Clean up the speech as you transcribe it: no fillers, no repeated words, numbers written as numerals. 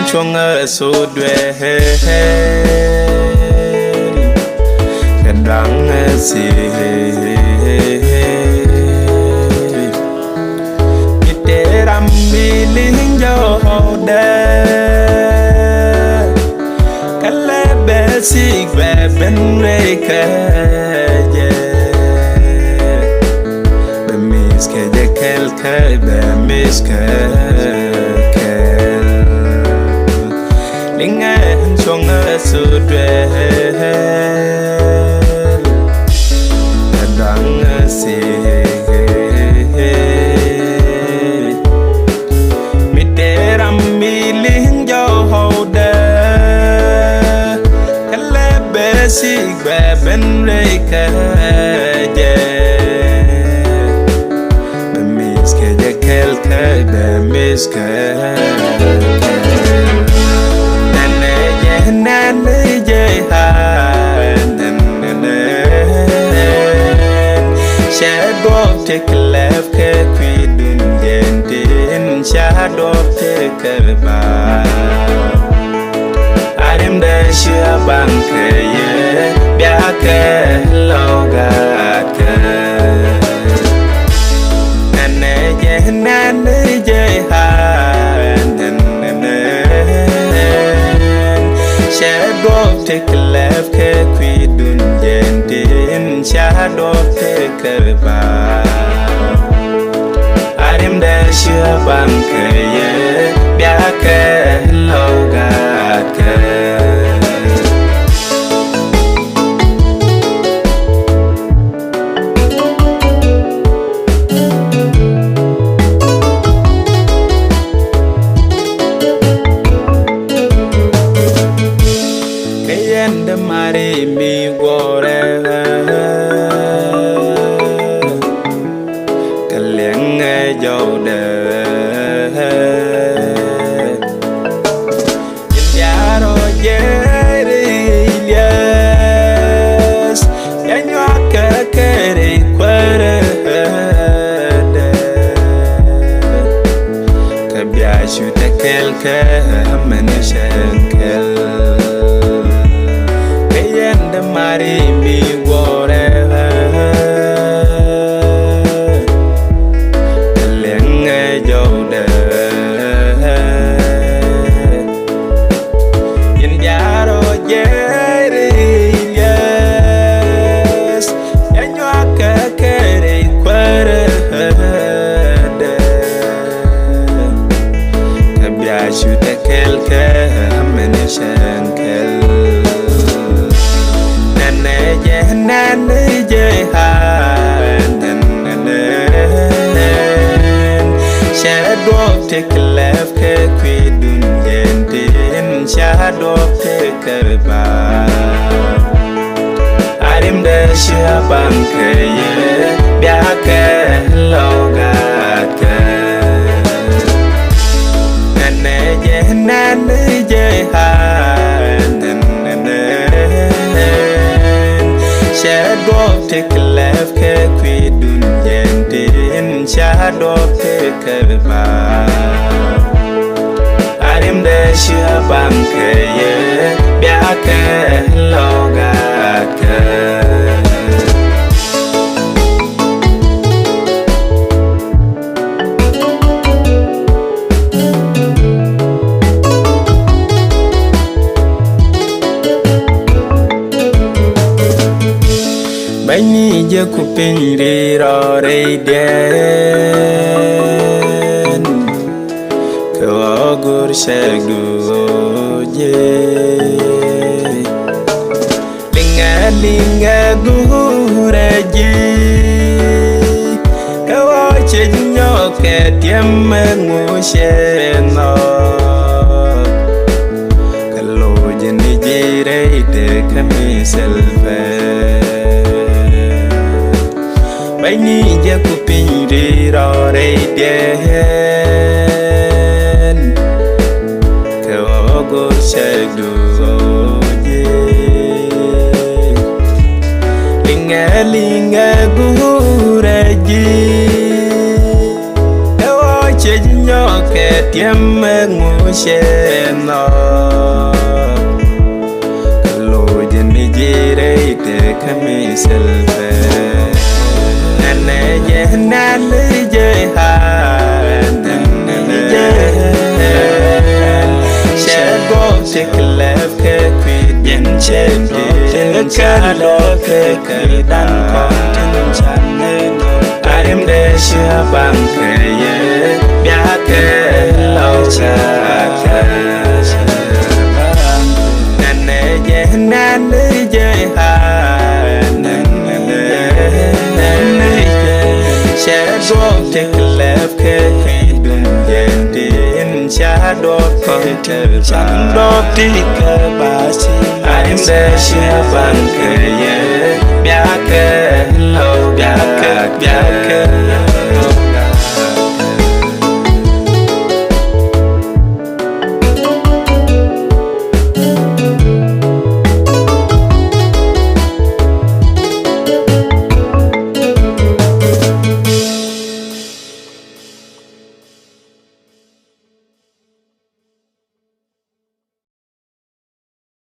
chunga so dwe Kadang si Iteram biling johoda Kalebe sigwe benreka Bemiske jekel kebe miske Lingan chunga sudwel Kadang si Miteram miling johoda Kalebe sigwe benreka Bemiske jekel kebe miske Shadow take left kwidun gentin shadow take ba Arim da shia banke ye biake logaka Nane je ha Shadow take left kwidun gentin shadow take ba Arim da shia banke ye biake logaka Kayenda mari mi gore Kaleng jaude Yaro jerilyas Yanyo kakere kwere Kabiashu tekel kamenishenkel Mari mi gore Kaleng jaude Yin yaro jerilyas Yanyo kakere kwere Kabiashu tekel kamenishenkel Nane je ha Shadow take left kwidun gentin shadow take ba Arim da shia banke ye biake logaka Nane je ha Shadow take left kwidun gentin shadow take ba Arim da shia banke ye biake logaka Baini je kupinri roreiden Kawagur shagdu je Linga guraji Kawache nyoke tiemme ngusheno Kalo jeni jireide kamiselve Baini je kupinri roreiden Kawagur shagdu je Linga guraji Kawache nhỏ kẻ tiêm mê ngủ xe nó lùi dân đi dì đây để khá mi sel về nè nè dễ nè lý dễ hà nè nè dễ sẽ có chiếc lẹp kê quỷ dân trên đi cha đó kê kê đàn con chân chán nên em để chưa bằng kê bia kê lâu cha kê nè nè dễ nè lý dễ hà nè nè sẽ có chiếc lẹp kê đừng dền đến cha đó con chân chẳng đó đi cơ bà xin em để chưa bằng kê